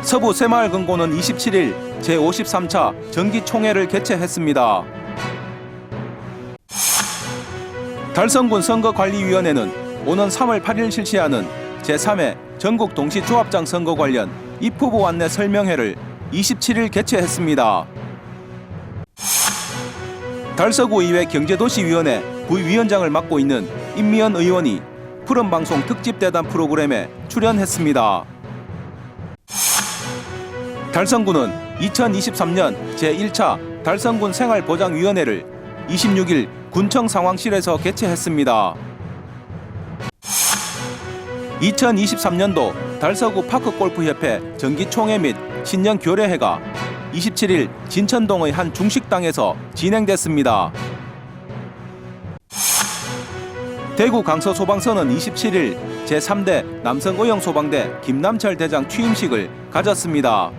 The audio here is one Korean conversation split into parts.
서부 새마을금고는 27일 제53차 정기총회를 개최했습니다. 달성군 선거관리위원회는 오는 3월 8일 실시하는 제3회 전국 동시조합장 선거 관련 입후보 안내 설명회를 27일 개최했습니다. 달서구의회 경제도시위원회 부위원장을 맡고 있는 임미연 의원이 푸른방송 특집대담 프로그램에 출연했습니다. 달성군은 2023년 제1차 달성군 생활보장위원회를 26일 군청 상황실에서 개최했습니다. 2023년도 달서구 파크골프협회 정기총회 및 신년교례회가 27일 진천동의 한 중식당에서 진행됐습니다. 대구 강서소방서는 27일 제3대 남성의용소방대 김남철 대장 취임식을 가졌습니다.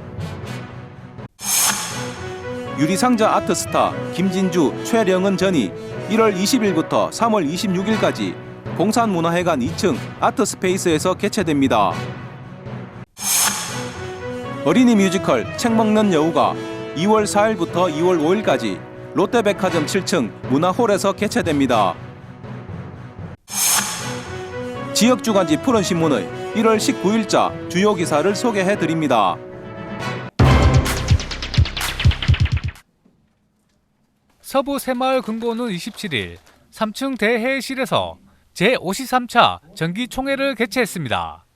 유리상자 아트스타 김진주, 최령은 전이 1월 20일부터 3월 26일까지 공산문화회관 2층 아트스페이스에서 개최됩니다. 어린이 뮤지컬 책 먹는 여우가 2월 4일부터 2월 5일까지 롯데백화점 7층 문화홀에서 개최됩니다. 지역주간지 푸른신문의 1월 19일자 주요 기사를 소개해드립니다. 서부 새마을금고는 27일 3층 대회의실에서 제53차 정기총회를 개최했습니다.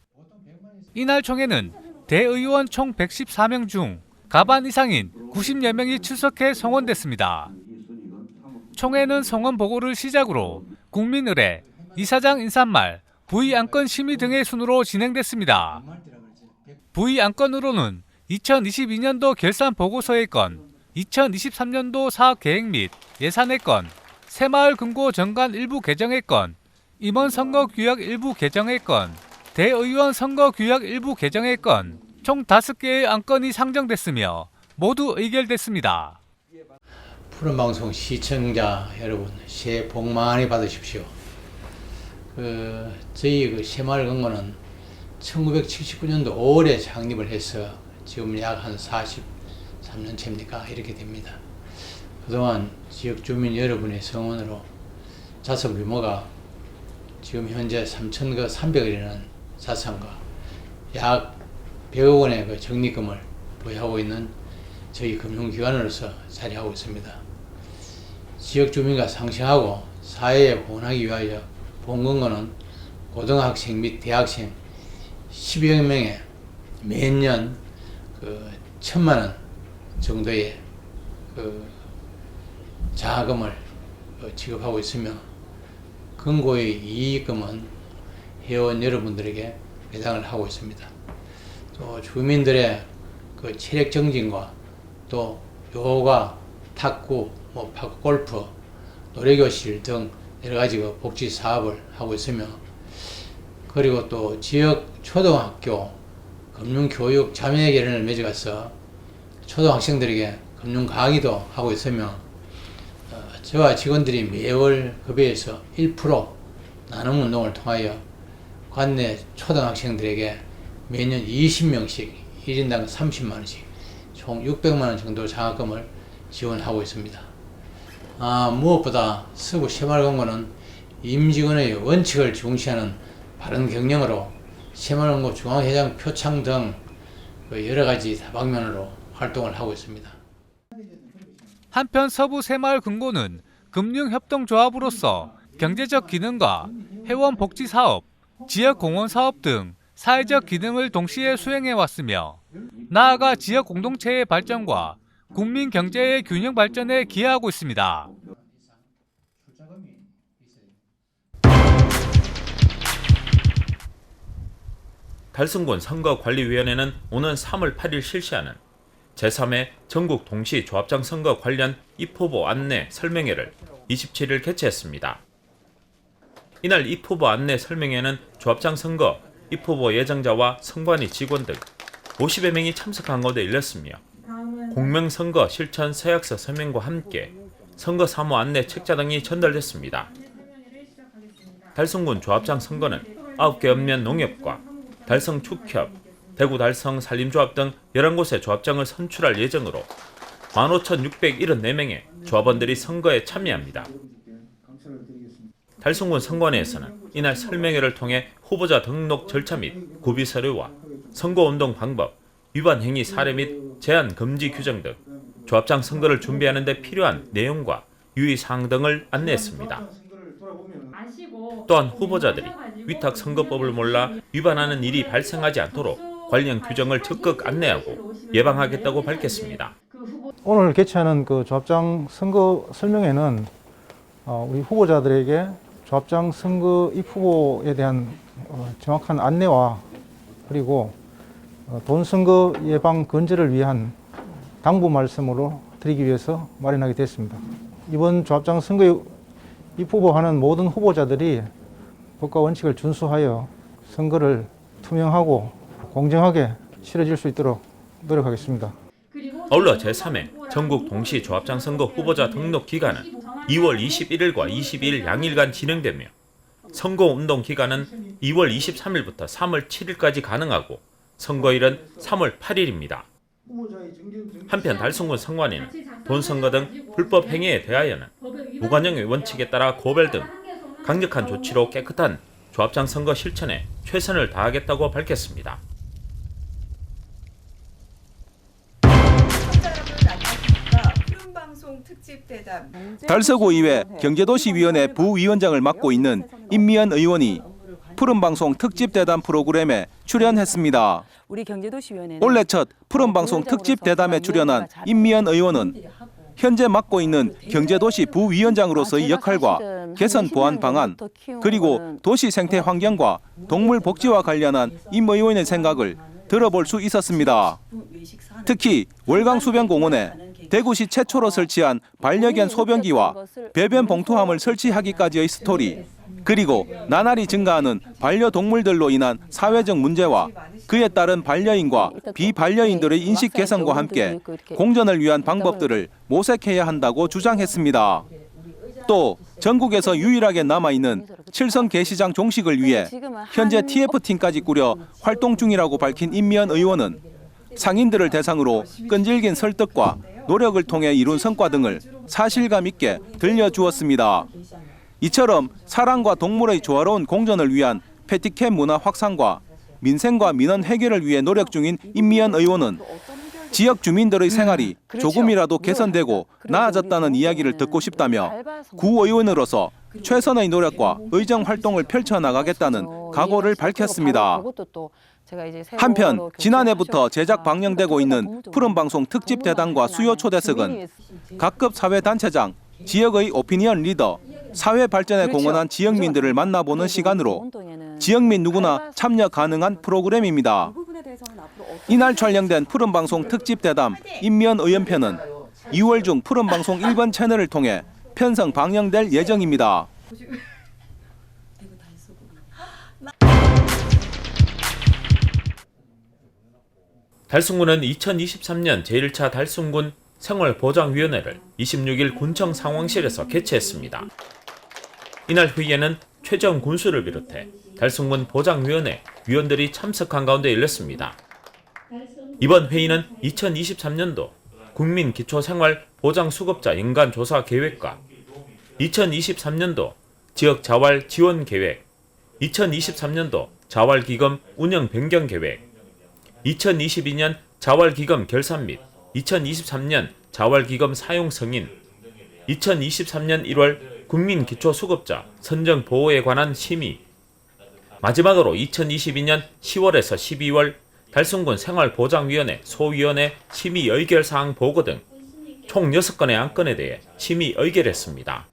이날 총회는 대의원 총 114명 중 가반 이상인 90여 명이 출석해 성원됐습니다. 총회는 성원 보고를 시작으로 국민의례, 이사장 인사말, 부의안건 심의 등의 순으로 진행됐습니다. 부의안건으로는 2022년도 결산 보고서의 건, 2023년도 사업계획 및 예산의 건, 새마을금고 정관 일부 개정의 건, 임원 선거규약 일부 개정의 건, 대의원 선거규약 일부 개정의 건, 총 5개의 안건이 상정됐으며 모두 의결됐습니다. 푸른방송 시청자 여러분, 새해 복 많이 받으십시오. 저희 새마을금고는 1979년도 5월에 창립을 해서 지금 약 한 43년째입니까? 이렇게 됩니다. 그동안 지역 주민 여러분의 성원으로 자산 규모가 지금 현재 3,300억이라는 자산과 약 100억 원의 그 적립금을 보유하고 있는 저희 금융기관으로서 자리하고 있습니다. 지역 주민과 상생하고 사회에 호응하기 위하여 본금고는 고등학생 및 대학생 10여 명에 매년 1,000만 원 정도의 자금을 지급하고 있으며 금고의 이익금은 회원 여러분들에게 배당을 하고 있습니다. 또 주민들의 체력 정진과 또 요가, 탁구, 파크골프, 노래교실 등 여러 가지 복지 사업을 하고 있으며, 그리고 또 지역 초등학교 금융교육 자매결연을 맺어가서 초등학생들에게 금융 강의도 하고 있으며, 저와 직원들이 매월 급여에서 1% 나눔 운동을 통하여 관내 초등학생들에게 매년 20명씩 1인당 30만 원씩 총 600만 원 정도 장학금을 지원하고 있습니다. 무엇보다 서구 새마을금고는 임직원의 원칙을 중시하는 바른 경영으로 새마을금고 중앙회장 표창 등 여러 가지 다방면으로 활동을 하고 있습니다. 한편 서부 새마을금고는 금융협동조합으로서 경제적 기능과 회원 복지 사업, 지역 공원 사업 등 사회적 기능을 동시에 수행해 왔으며, 나아가 지역 공동체의 발전과 국민 경제의 균형 발전에 기여하고 있습니다. 달성군 선거관리위원회는 오는 3월 8일 실시하는 제3회 전국 동시조합장 선거 관련 입후보 안내 설명회를 27일 개최했습니다. 이날 입후보 안내 설명회는 조합장 선거 입후보 예정자와 선관위 직원 등 50여 명이 참석한 가운데 열렸으며 공명선거 실천 서약서 서명과 함께 선거 사무 안내 책자 등이 전달됐습니다. 달성군 조합장 선거는 9개 읍면 농협과 달성 축협, 대구 달성 산림조합 등 11곳의 조합장을 선출할 예정으로 15,674명의 조합원들이 선거에 참여합니다. 달성군 선관위에서는 이날 설명회를 통해 후보자 등록 절차 및 구비 서류와 선거운동 방법, 위반 행위 사례 및 제한 금지 규정 등 조합장 선거를 준비하는 데 필요한 내용과 유의사항 등을 안내했습니다. 또한 후보자들이 위탁 선거법을 몰라 위반하는 일이 발생하지 않도록 관련 규정을 적극 안내하고 예방하겠다고 밝혔습니다. 오늘 개최하는 그 조합장 선거 설명회는 우리 후보자들에게 조합장 선거 입후보에 대한 정확한 안내와 그리고 돈 선거 예방 근절을 위한 당부 말씀으로 드리기 위해서 마련하게 됐습니다. 이번 조합장 선거에 입후보하는 모든 후보자들이 법과 원칙을 준수하여 선거를 투명하고 공정하게 치러질 수 있도록 노력하겠습니다. 아울러 제3회 전국 동시 조합장 선거 후보자 등록 기간은 2월 21일과 22일 양일간 진행되며 선거운동 기간은 2월 23일부터 3월 7일까지 가능하고 선거일은 3월 8일입니다. 한편 달성군 선관위는 돈 선거 등 불법 행위에 대하여는 무관용의 원칙에 따라 고발 등 강력한 조치로 깨끗한 조합장 선거 실천에 최선을 다하겠다고 밝혔습니다. 달서구의회 경제도시위원회 부위원장을 맡고 있는 임미연 의원이 푸른방송 특집대담 프로그램에 출연했습니다. 우리 경제도시위원회는 올해 첫 푸른방송 특집대담에 출연한 임미연 의원은 현재 맡고 있는 경제도시 부위원장으로서의 역할과 개선 보완 방안, 그리고 도시 생태 환경과 동물 복지와 관련한 임 의원의 생각을 들어볼 수 있었습니다. 특히 월강수변공원에 대구시 최초로 설치한 반려견 소변기와 배변 봉투함을 설치하기까지의 스토리, 그리고 나날이 증가하는 반려동물들로 인한 사회적 문제와 그에 따른 반려인과 비반려인들의 인식 개선과 함께 공존을 위한 방법들을 모색해야 한다고 주장했습니다. 또 전국에서 유일하게 남아있는 칠성 게시장 종식을 위해 현재 TF팀까지 꾸려 활동 중이라고 밝힌 임미연 의원은 상인들을 대상으로 끈질긴 설득과 노력을 통해 이룬 성과 등을 사실감 있게 들려주었습니다. 이처럼 사람과 동물의 조화로운 공존을 위한 패티캠 문화 확산과 민생과 민원 해결을 위해 노력 중인 임미연 의원은 지역 주민들의 생활이 조금이라도 개선되고 나아졌다는 이야기를 듣고 싶다며 구의원으로서 최선의 노력과 의정 활동을 펼쳐나가겠다는 각오를 밝혔습니다. 한편 지난해부터 제작 방영되고 있는 푸른방송 특집대담과 수요 초대석은 각급 사회단체장, 지역의 오피니언 리더, 사회 발전에 공헌한 지역민들을 만나보는 시간으로 지역민 누구나 참여 가능한 프로그램입니다. 이날 촬영된 푸른방송 특집대담 임미연 의원편은 2월 중 푸른방송 1번 채널을 통해 편성 방영될 예정입니다. 달성군은 2023년 제1차 달성군 생활보장위원회를 26일 군청 상황실에서 개최했습니다. 이날 회의에는 최정 군수를 비롯해 달성군 보장위원회 위원들이 참석한 가운데 열렸습니다. 이번 회의는 2023년도 국민기초생활보장수급자 연간조사 계획과 2023년도 지역자활 지원 계획, 2023년도 자활기금 운영 변경 계획, 2022년 자활기금 결산 및 2023년 자활기금 사용 승인, 2023년 1월 국민기초수급자 선정 보호에 관한 심의, 마지막으로 2022년 10월에서 12월 달성군 생활보장위원회 소위원회 심의 의결사항 보고 등 총 6건의 안건에 대해 심의 의결했습니다.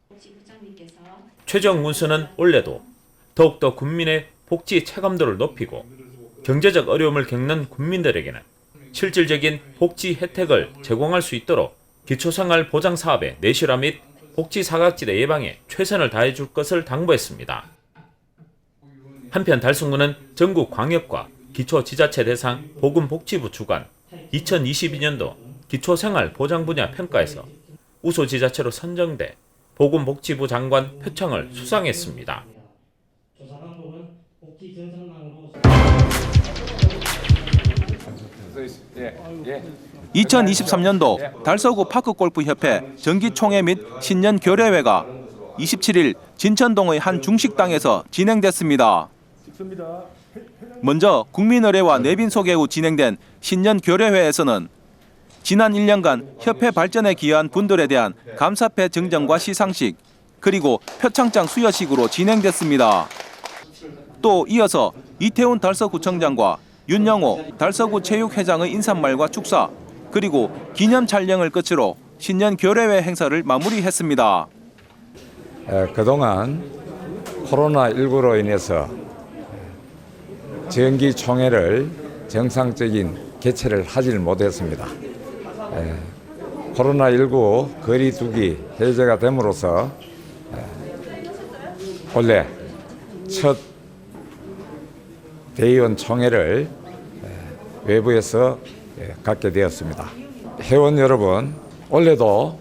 최정 군수는 올해도 더욱더 국민의 복지 체감도를 높이고 경제적 어려움을 겪는 국민들에게는 실질적인 복지 혜택을 제공할 수 있도록 기초생활보장사업의 내실화 및 복지 사각지대 예방에 최선을 다해줄 것을 당부했습니다. 한편 달성군은 전국 광역과 기초지자체 대상 보건복지부 주관 2022년도 기초생활보장 분야 평가에서 우수지자체로 선정돼 보건복지부 장관 표창을 수상했습니다. 2023년도 달서구 파크골프협회 정기총회 및 신년 교례회가 27일 진천동의 한 중식당에서 진행됐습니다. 먼저 국민의례와 내빈 소개 후 진행된 신년 교례회에서는 지난 1년간 협회 발전에 기여한 분들에 대한 감사패 증정과 시상식, 그리고 표창장 수여식으로 진행됐습니다. 또 이어서 이태훈 달서구청장과 윤영호 달서구 체육회장의 인사말과 축사, 그리고 기념 촬영을 끝으로 신년 교례회 행사를 마무리했습니다. 그동안 코로나19로 인해서 정기총회를 정상적인 개최를 하질 못했습니다. 코로나19 거리두기 해제가 됨으로써 원래 첫 대의원 총회를 외부에서 갖게 되었습니다. 회원 여러분, 올해도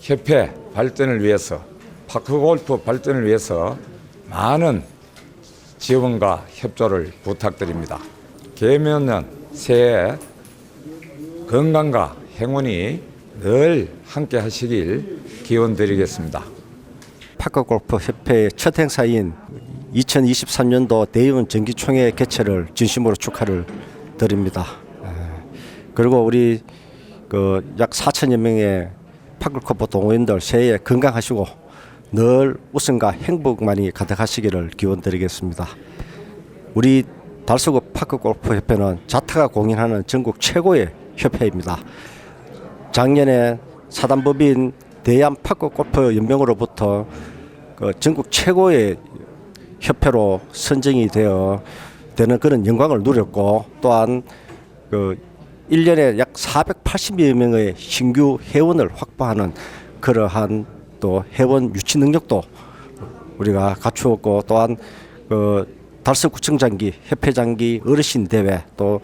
협회 발전을 위해서, 파크골프 발전을 위해서 많은 지원과 협조를 부탁드립니다. 개묘년 새해 건강과 행운이 늘 함께 하시길 기원드리겠습니다. 파크골프 협회의 첫 행사인 2023년도 대의원 정기총회 개최를 진심으로 축하를 드립니다. 그리고 우리 약 4천여 명의 파크골프 동호인들 새해 건강하시고 늘 웃음과 행복만이 가득하시기를 기원드리겠습니다. 우리 달서구 파크골프 협회는 자타가 공인하는 전국 최고의 협회입니다. 작년에 사단법인 대한파크골프연맹으로부터 전국 최고의 협회로 선정이 되는 그런 영광을 누렸고, 또한 1년에 약 480여 명의 신규 회원을 확보하는 그러한 또 회원 유치 능력도 우리가 갖추었고, 또한 달서구청장기, 협회장기 어르신 대회, 또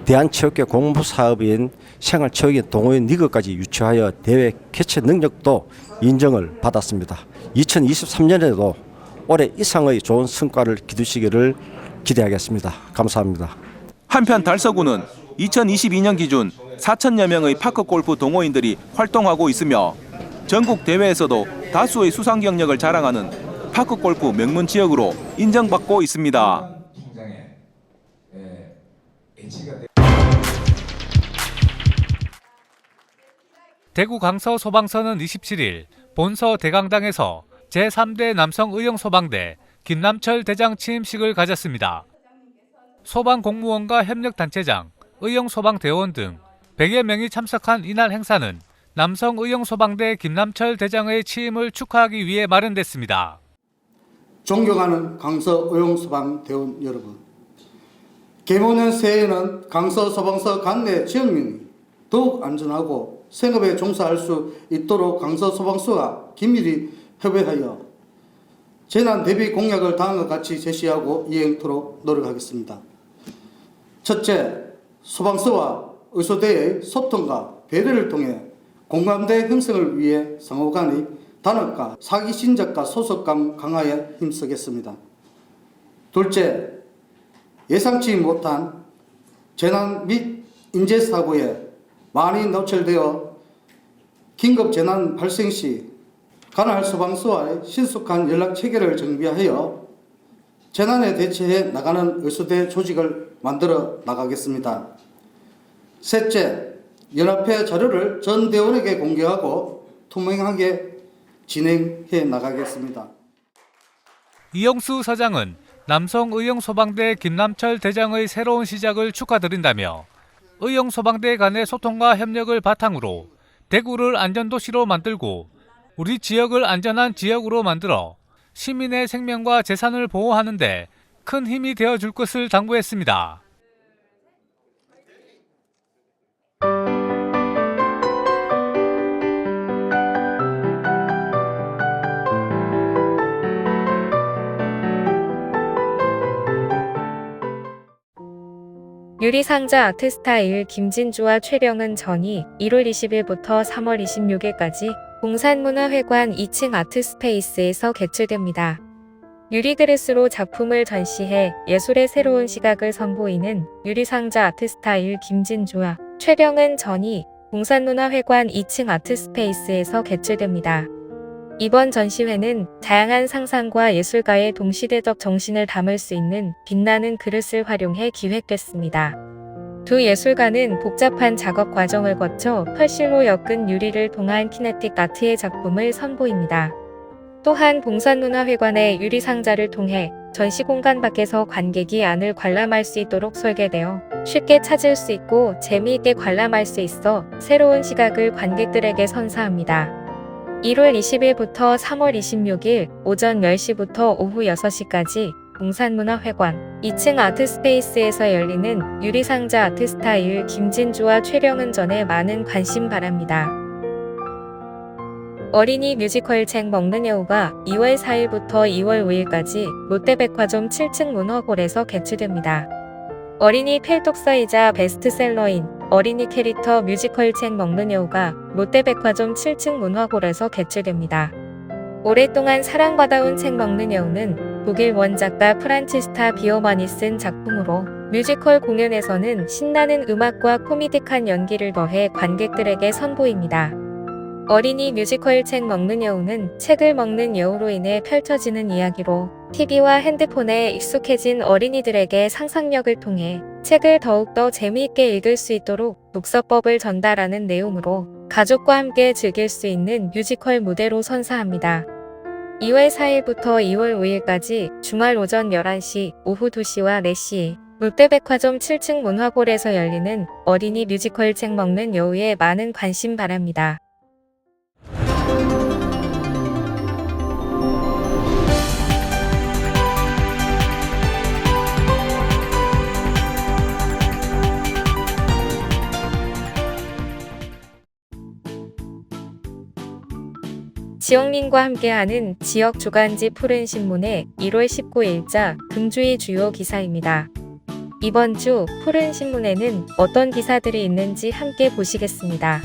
대한체육회 공모사업인 생활체육인 동호인 리그까지 유치하여 대회 개최 능력도 인정을 받았습니다. 2023년에도 올해 이상의 좋은 성과를 기두시기를 기대하겠습니다. 감사합니다. 한편 달서구는 2022년 기준 4천여 명의 파크골프 동호인들이 활동하고 있으며 전국 대회에서도 다수의 수상 경력을 자랑하는 파크골프 명문 지역으로 인정받고 있습니다. 대구 강서 소방서는 27일 본서 대강당에서 제3대 남성의용소방대 김남철 대장 취임식을 가졌습니다. 소방공무원과 협력단체장, 의용소방대원 등 100여 명이 참석한 이날 행사는 남성의용소방대 김남철 대장의 취임을 축하하기 위해 마련됐습니다. 존경하는 강서의용소방대원 여러분, 개묘년 새해에는 강서소방서 관내 지역민이 더욱 안전하고 생업에 종사할 수 있도록 강서소방서와 긴밀히 협의하여 재난 대비 공약을 다음과 같이 제시하고 이행토록 노력하겠습니다. 첫째, 소방서와 의소대의 소통과 배려를 통해 공감대 형성을 위해 상호 간의 단합과 사기 신작과 소속감 강화에 힘쓰겠습니다. 둘째, 예상치 못한 재난 및 인재사고에 많이 노출되어 긴급 재난 발생 시 관할 소방서와의 신속한 연락 체계를 정비하여 재난에 대처해 나가는 의소대 조직을 만들어 나가겠습니다. 셋째, 연합회 자료를 전 대원에게 공개하고 투명하게 진행해 나가겠습니다. 이영수 서장은 남성의용소방대 김남철 대장의 새로운 시작을 축하드린다며 의용소방대 간의 소통과 협력을 바탕으로 대구를 안전도시로 만들고 우리 지역을 안전한 지역으로 만들어 시민의 생명과 재산을 보호하는 데 큰 힘이 되어줄 것을 당부했습니다. 유리상자 아트스타일 김진주와 최령은 전이 1월 20일부터 3월 26일까지 봉산문화회관 2층 아트스페이스에서 개최됩니다. 유리그릇으로 작품을 전시해 예술의 새로운 시각을 선보이는 유리상자 아트스타일 김진주와 최령은 전이 봉산문화회관 2층 아트스페이스에서 개최됩니다. 이번 전시회는 다양한 상상과 예술가의 동시대적 정신을 담을 수 있는 빛나는 그릇을 활용해 기획됐습니다. 두 예술가는 복잡한 작업 과정을 거쳐 펄실로 엮은 유리를 통한 키네틱 아트의 작품을 선보입니다. 또한 봉산문화회관의 유리상자를 통해 전시 공간 밖에서 관객이 안을 관람할 수 있도록 설계되어 쉽게 찾을 수 있고 재미있게 관람할 수 있어 새로운 시각을 관객들에게 선사합니다. 1월 20일부터 3월 26일 오전 10시부터 오후 6시까지 봉산문화회관 2층 아트스페이스에서 열리는 유리상자 아트스타일 김진주와 최령은 전에 많은 관심 바랍니다. 어린이 뮤지컬 책 먹는 여우가 2월 4일부터 2월 5일까지 롯데백화점 7층 문화홀에서 개최됩니다. 어린이 필독서이자 베스트셀러인 어린이 캐릭터 뮤지컬 책 먹는 여우가 롯데백화점 7층 문화홀에서 개최됩니다. 오랫동안 사랑받아온 책 먹는 여우는 독일 원작가 프란치스타 비어만이 쓴 작품으로 뮤지컬 공연에서는 신나는 음악과 코미딕한 연기를 더해 관객들에게 선보입니다. 어린이 뮤지컬 책 먹는 여우는 책을 먹는 여우로 인해 펼쳐지는 이야기로 TV와 핸드폰에 익숙해진 어린이들에게 상상력을 통해 책을 더욱더 재미있게 읽을 수 있도록 독서법을 전달하는 내용으로 가족과 함께 즐길 수 있는 뮤지컬 무대로 선사합니다. 2월 4일부터 2월 5일까지 주말 오전 11시, 오후 2시와 4시 롯데백화점 7층 문화홀에서 열리는 어린이 뮤지컬 책 먹는 여우에 많은 관심 바랍니다. 지영린과 함께하는 지역 주간지 푸른신문의 1월 19일자 금주의 주요 기사입니다. 이번 주 푸른신문에는 어떤 기사들이 있는지 함께 보시겠습니다.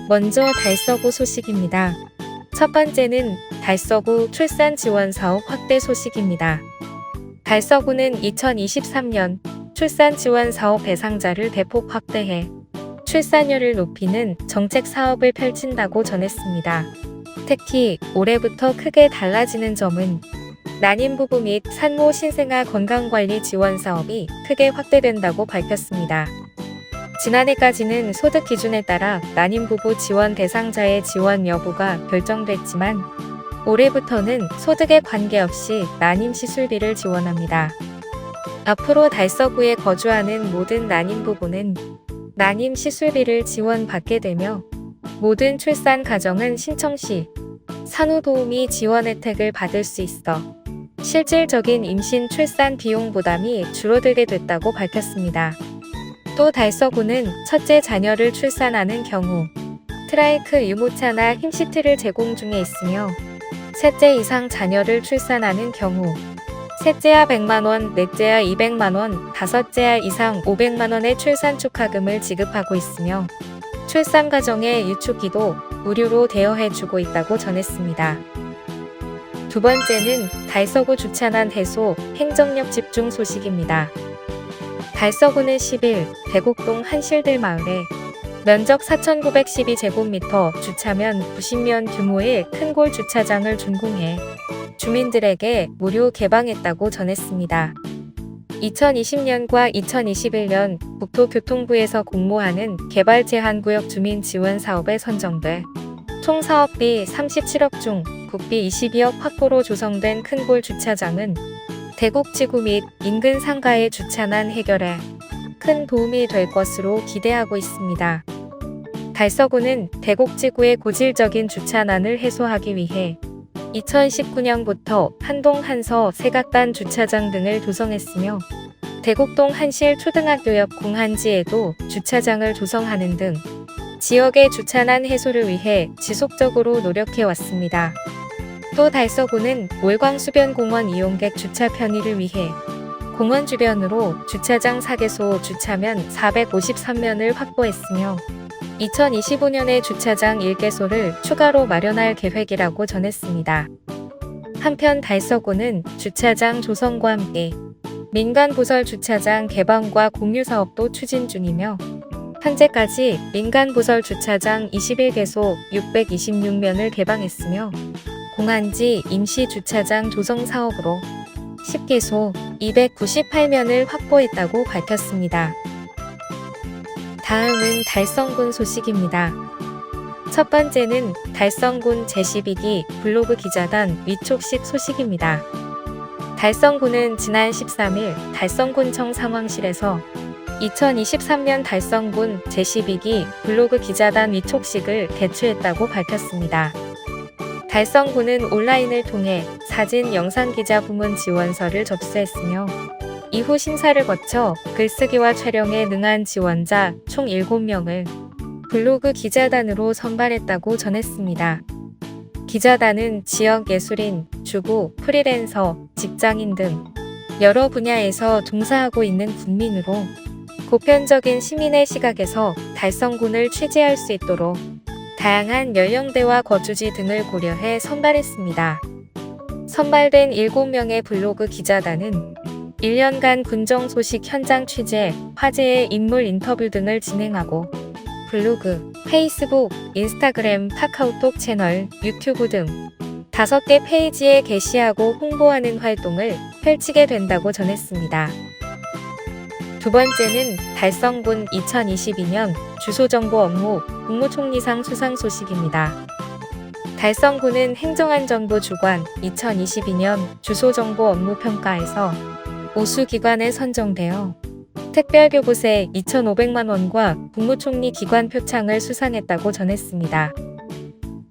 먼저 달서구 소식입니다. 첫 번째는 달서구 출산 지원 사업 확대 소식입니다. 달서구는 2023년 출산 지원 사업 대상자를 대폭 확대해 출산율을 높이는 정책 사업을 펼친다고 전했습니다. 특히 올해부터 크게 달라지는 점은 난임부부 및 산모 신생아 건강관리 지원 사업이 크게 확대된다고 밝혔습니다. 지난해까지는 소득 기준에 따라 난임부부 지원 대상자의 지원 여부가 결정됐지만 올해부터는 소득에 관계없이 난임 시술비를 지원합니다. 앞으로 달서구에 거주하는 모든 난임부부는 난임 시술비를 지원받게 되며 모든 출산 가정은 신청 시 산후도우미 지원 혜택을 받을 수 있어 실질적인 임신 출산 비용 부담이 줄어들게 됐다고 밝혔습니다. 또 달서구는 첫째 자녀를 출산하는 경우 트라이크 유모차나 힘시트를 제공 중에 있으며 셋째 이상 자녀를 출산하는 경우 셋째야 100만원, 넷째야 200만원, 다섯째야 이상 500만원의 출산 축하금을 지급하고 있으며 출산 가정의 유축기도 무료로 대여해주고 있다고 전했습니다. 두 번째는 달서구 주차난 해소 행정력 집중 소식입니다. 달서구는 10일 대곡동 한실들 마을에 면적 4,912제곱미터 주차면 90면 규모의 큰골 주차장을 준공해 주민들에게 무료 개방했다고 전했습니다. 2020년과 2021년 국토교통부에서 공모하는 개발제한구역 주민 지원 사업에 선정돼 총 사업비 37억 중 국비 22억 확보로 조성된 큰골 주차장은 대곡지구 및 인근 상가의 주차난 해결에 큰 도움이 될 것으로 기대하고 있습니다. 달서구는 대곡지구의 고질적인 주차난을 해소하기 위해 2019년부터 한동 한서 세각단 주차장 등을 조성했으며 대곡동 한실 초등학교 옆 공한지에도 주차장을 조성하는 등 지역의 주차난 해소를 위해 지속적으로 노력해왔습니다. 또 달서구는 월광수변공원 이용객 주차 편의를 위해 공원 주변으로 주차장 4개소 주차면 453면을 확보했으며 2025년에 주차장 1개소를 추가로 마련할 계획이라고 전했습니다. 한편 달서구는 주차장 조성과 함께 민간 부설 주차장 개방과 공유 사업도 추진 중이며 현재까지 민간 부설 주차장 21개소 626면을 개방했으며 공한지 임시 주차장 조성 사업으로 10개소 298면을 확보했다고 밝혔습니다. 다음은 달성군 소식입니다. 첫 번째는 달성군 제12기 블로그 기자단 위촉식 소식입니다. 달성군은 지난 13일 달성군청 상황실에서 2023년 달성군 제12기 블로그 기자단 위촉식을 개최했다고 밝혔습니다. 달성군은 온라인을 통해 사진 영상 기자 부문 지원서를 접수했으며 이후 심사를 거쳐 글쓰기와 촬영에 능한 지원자 총 7명을 블로그 기자단으로 선발했다고 전했습니다. 기자단은 지역 예술인, 주부, 프리랜서, 직장인 등 여러 분야에서 종사하고 있는 국민으로 보편적인 시민의 시각에서 달성군을 취재할 수 있도록 다양한 연령대와 거주지 등을 고려해 선발했습니다. 선발된 7명의 블로그 기자단은 1년간 군정 소식 현장 취재, 화제의 인물 인터뷰 등을 진행하고 블로그, 페이스북, 인스타그램, 카카오톡 채널, 유튜브 등 5개 페이지에 게시하고 홍보하는 활동을 펼치게 된다고 전했습니다. 두 번째는 달성군 2022년 주소정보 업무 국무총리상 수상 소식입니다. 달성군은 행정안전부 주관 2022년 주소정보 업무 평가에서 우수기관에 선정되어 특별교부세 2,500만 원과 국무총리 기관 표창을 수상했다고 전했습니다.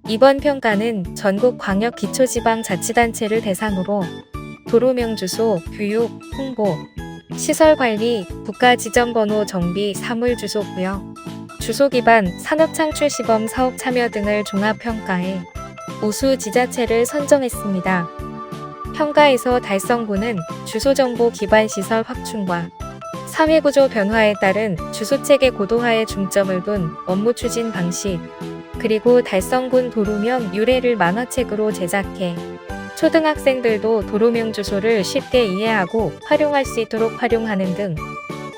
이번 평가는 전국 광역 기초지방자치단체를 대상으로 도로명 주소, 교육, 홍보, 시설관리, 국가지점번호 정비, 사물주소 부여, 주소기반 산업창출시범 사업 참여 등을 종합평가해 우수 지자체를 선정했습니다. 평가에서 달성군은 주소정보 기반 시설 확충과 사회구조 변화에 따른 주소체계 고도화에 중점을 둔 업무 추진 방식, 그리고 달성군 도로명 유래를 만화책으로 제작해 초등학생들도 도로명 주소를 쉽게 이해하고 활용할 수 있도록 활용하는 등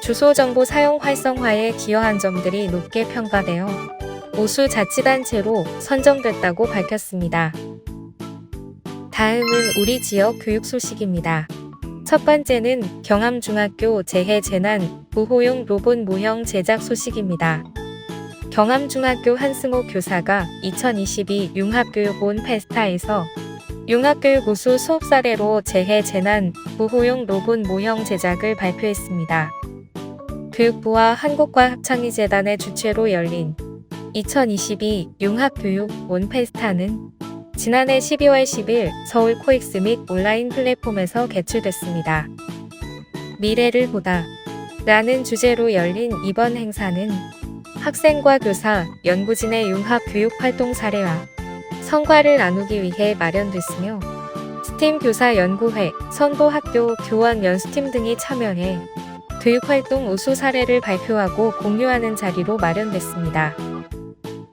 주소 정보 사용 활성화에 기여한 점들이 높게 평가되어 우수 자치단체로 선정됐다고 밝혔습니다. 다음은 우리 지역 교육 소식입니다. 첫 번째는 경암중학교 재해재난 부호용 로봇 모형 제작 소식입니다. 경암중학교 한승옥 교사가 2022 융합교육 온 페스타에서 융합교육 우수 수업 사례로 재해재난 부호용 로봇 모형 제작을 발표했습니다. 교육부와 한국과학창의재단의 주최로 열린 2022 융합교육 온 페스타는 지난해 12월 10일 서울 코엑스 및 온라인 플랫폼에서 개최됐습니다. 미래를 보다 라는 주제로 열린 이번 행사는 학생과 교사, 연구진의 융합 교육 활동 사례와 성과를 나누기 위해 마련됐으며 스팀 교사 연구회, 선도학교, 교원 연수팀 등이 참여해 교육활동 우수 사례를 발표하고 공유하는 자리로 마련됐습니다.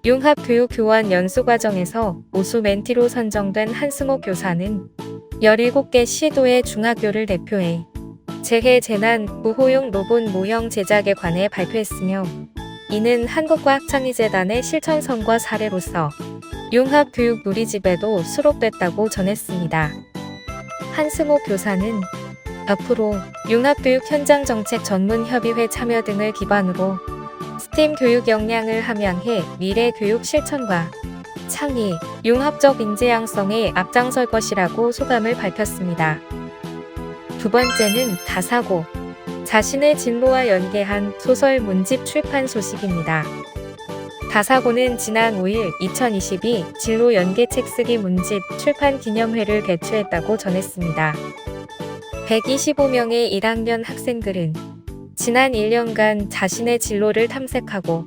융합교육 교원 연수 과정에서 우수 멘티로 선정된 한승옥 교사는 17개 시도의 중학교를 대표해 재해재난 부호용 로봇 모형 제작에 관해 발표했으며 이는 한국과학창의재단의 실천성과 사례로서 융합교육 누리집에도 수록됐다고 전했습니다. 한승옥 교사는 앞으로 융합교육 현장정책 전문협의회 참여 등을 기반으로 스팀 교육 역량을 함양해 미래 교육 실천과 창의, 융합적 인재 양성에 앞장설 것이라고 소감을 밝혔습니다. 두 번째는 다사고, 자신의 진로와 연계한 소설 문집 출판 소식입니다. 다사고는 지난 5일 2022 진로 연계 책쓰기 문집 출판 기념회를 개최했다고 전했습니다. 125명의 1학년 학생들은 지난 1년간 자신의 진로를 탐색하고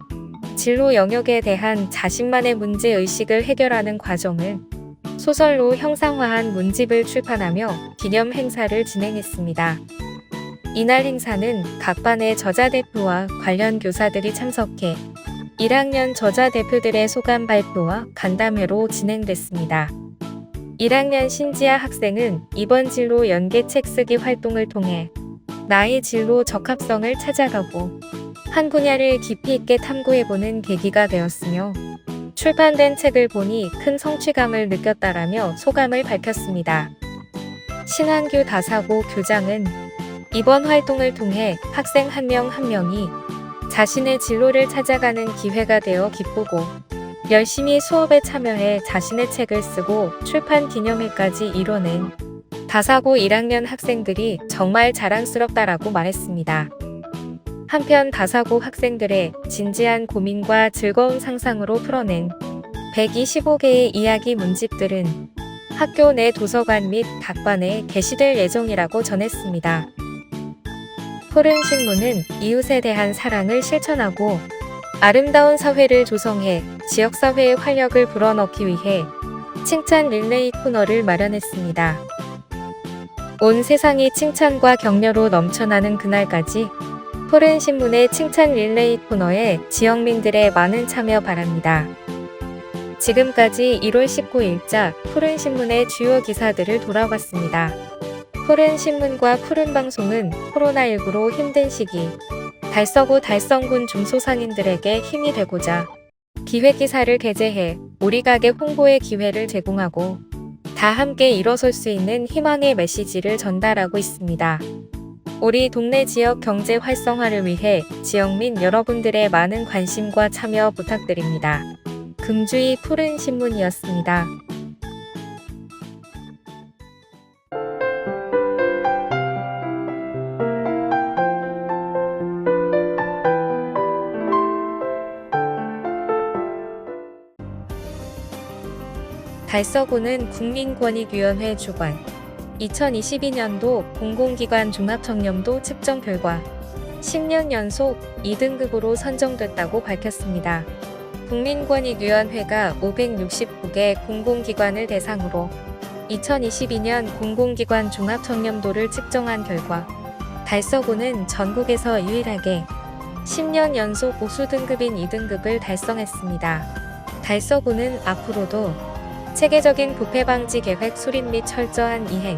진로 영역에 대한 자신만의 문제의식을 해결하는 과정을 소설로 형상화한 문집을 출판하며 기념 행사를 진행했습니다. 이날 행사는 각 반의 저자대표와 관련 교사들이 참석해 1학년 저자대표들의 소감 발표와 간담회로 진행됐습니다. 1학년 신지아 학생은 이번 진로 연계 책 쓰기 활동을 통해 나의 진로 적합성을 찾아가고 한 분야를 깊이 있게 탐구해보는 계기가 되었으며 출판된 책을 보니 큰 성취감을 느꼈다라며 소감을 밝혔습니다. 신한규 다사고 교장은 이번 활동을 통해 학생 한 명 한 명이 자신의 진로를 찾아가는 기회가 되어 기쁘고 열심히 수업에 참여해 자신의 책을 쓰고 출판 기념회까지 이뤄낸 다사고 1학년 학생들이 정말 자랑스럽다라고 말했습니다. 한편 다사고 학생들의 진지한 고민과 즐거운 상상으로 풀어낸 125개의 이야기 문집들은 학교 내 도서관 및 각반에 게시될 예정이라고 전했습니다. 푸른신문은 이웃에 대한 사랑을 실천하고 아름다운 사회를 조성해 지역사회의 활력을 불어넣기 위해 칭찬 릴레이 코너를 마련했습니다. 온 세상이 칭찬과 격려로 넘쳐나는 그날까지 푸른신문의 칭찬 릴레이 코너에 지역민들의 많은 참여 바랍니다. 지금까지 1월 19일자 푸른신문의 주요 기사들을 돌아봤습니다. 푸른신문과 푸른방송은 코로나19로 힘든 시기 달서구 달성군 중소상인들에게 힘이 되고자 기획기사를 게재해 우리 가게 홍보의 기회를 제공하고 다 함께 일어설 수 있는 희망의 메시지를 전달하고 있습니다. 우리 동네 지역 경제 활성화를 위해 지역민 여러분들의 많은 관심과 참여 부탁드립니다. 금주의 푸른신문이었습니다. 달서구는 국민권익위원회 주관 2022년도 공공기관 종합청렴도 측정 결과 10년 연속 2등급으로 선정됐다고 밝혔습니다. 국민권익위원회가 569개 공공기관을 대상으로 2022년 공공기관 종합청렴도를 측정한 결과 달서구는 전국에서 유일하게 10년 연속 우수등급인 2등급을 달성했습니다. 달서구는 앞으로도 체계적인 부패 방지 계획 수립 및 철저한 이행,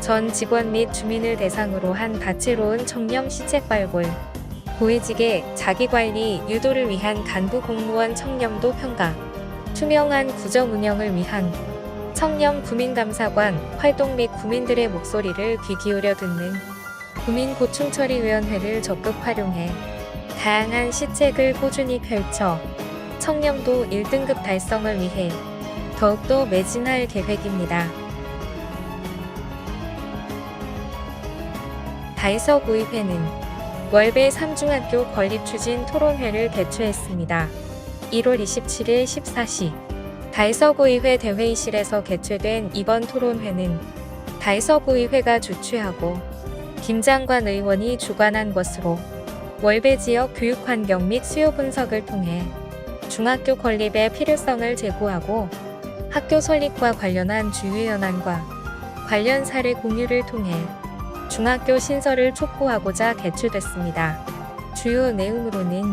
전 직원 및 주민을 대상으로 한 다채로운 청렴 시책 발굴, 고위직의 자기관리 유도를 위한 간부 공무원 청렴도 평가, 투명한 구정 운영을 위한 청렴 구민감사관 활동 및 국민들의 목소리를 귀 기울여 듣는 국민고충처리위원회를 적극 활용해 다양한 시책을 꾸준히 펼쳐 청렴도 1등급 달성을 위해 더욱더 매진할 계획입니다. 달서구의회는 월배 3중학교 건립추진 토론회를 개최했습니다. 1월 27일 14시 달서구의회 대회의실에서 개최된 이번 토론회는 달서구의회가 주최하고 김 장관 의원이 주관한 것으로 월배 지역 교육환경 및 수요 분석을 통해 중학교 건립의 필요성을 제고하고 학교 설립과 관련한 주요 현안과 관련 사례 공유를 통해 중학교 신설을 촉구하고자 개최됐습니다. 주요 내용으로는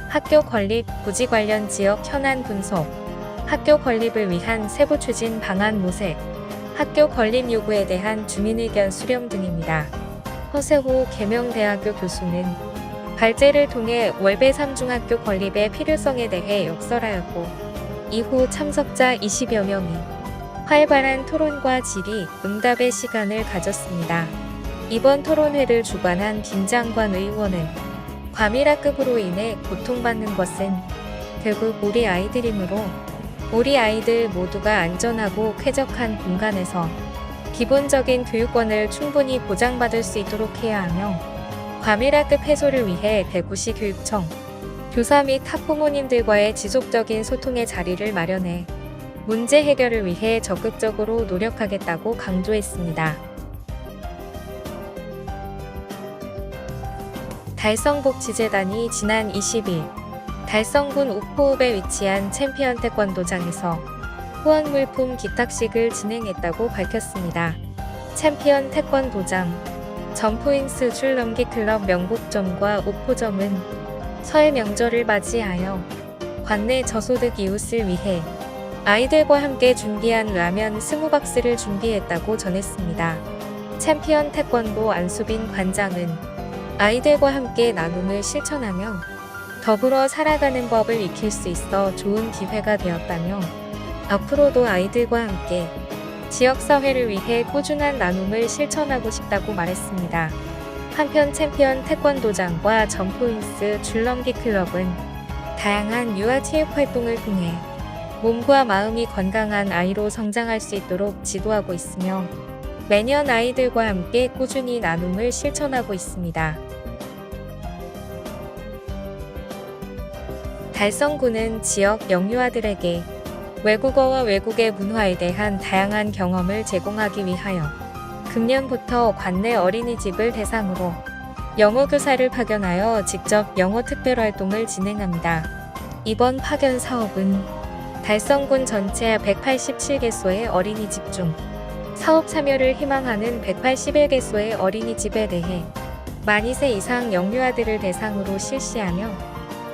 학교 건립, 부지 관련 지역 현안 분석, 학교 건립을 위한 세부 추진 방안 모색, 학교 건립 요구에 대한 주민 의견 수렴 등입니다. 허세호 계명대학교 교수는 발제를 통해 월배 3중학교 건립의 필요성에 대해 역설하였고 이후 참석자 20여 명이 활발한 토론과 질의, 응답의 시간을 가졌습니다. 이번 토론회를 주관한 김 장관 의원은 과밀학급으로 인해 고통받는 것은 결국 우리 아이들이므로 우리 아이들 모두가 안전하고 쾌적한 공간에서 기본적인 교육권을 충분히 보장받을 수 있도록 해야 하며 과밀학급 해소를 위해 대구시 교육청, 교사 및 학부모님들과의 지속적인 소통의 자리를 마련해 문제 해결을 위해 적극적으로 노력하겠다고 강조했습니다. 달성복지재단이 지난 20일 달성군 옥포읍에 위치한 챔피언 태권도장에서 후원물품 기탁식을 진행했다고 밝혔습니다. 챔피언 태권도장 점포인스 줄넘기 클럽 명복점과 옥포점은 설 명절을 맞이하여 관내 저소득 이웃을 위해 아이들과 함께 준비한 라면 20박스를 준비했다고 전했습니다. 챔피언 태권도 안수빈 관장은 아이들과 함께 나눔을 실천하며 더불어 살아가는 법을 익힐 수 있어 좋은 기회가 되었다며 앞으로도 아이들과 함께 지역사회를 위해 꾸준한 나눔을 실천하고 싶다고 말했습니다. 한편 챔피언 태권도장과 점포인스 줄넘기 클럽은 다양한 유아체육 활동을 통해 몸과 마음이 건강한 아이로 성장할 수 있도록 지도하고 있으며 매년 아이들과 함께 꾸준히 나눔을 실천하고 있습니다. 달성군은 지역 영유아들에게 외국어와 외국의 문화에 대한 다양한 경험을 제공하기 위하여 금년부터 관내 어린이집을 대상으로 영어 교사를 파견하여 직접 영어 특별활동을 진행합니다. 이번 파견 사업은 달성군 전체 187개소의 어린이집 중 사업 참여를 희망하는 181개소의 어린이집에 대해 만 2세 이상 영유아들을 대상으로 실시하며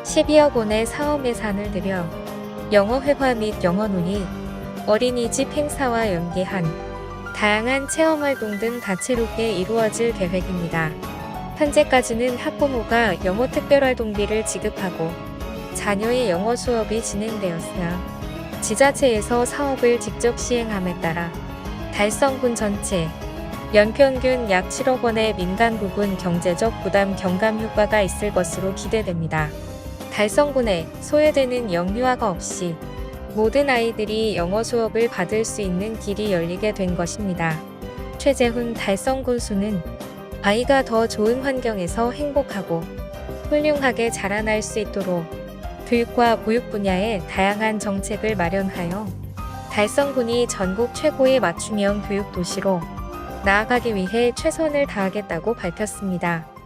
12억 원의 사업 예산을 들여 영어 회화 및 영어 논의, 어린이집 행사와 연계한 다양한 체험활동 등 다채롭게 이루어질 계획입니다. 현재까지는 학부모가 영어 특별활동비를 지급하고 자녀의 영어 수업이 진행되었으나 지자체에서 사업을 직접 시행함에 따라 달성군 전체 연평균 약 7억 원의 민간 부분 경제적 부담 경감 효과가 있을 것으로 기대됩니다. 달성군에 소외되는 영유아가 없이 모든 아이들이 영어 수업을 받을 수 있는 길이 열리게 된 것입니다. 최재훈 달성군수는 아이가 더 좋은 환경에서 행복하고 훌륭하게 자라날 수 있도록 교육과 보육 분야에 다양한 정책을 마련하여 달성군이 전국 최고의 맞춤형 교육 도시로 나아가기 위해 최선을 다하겠다고 밝혔습니다.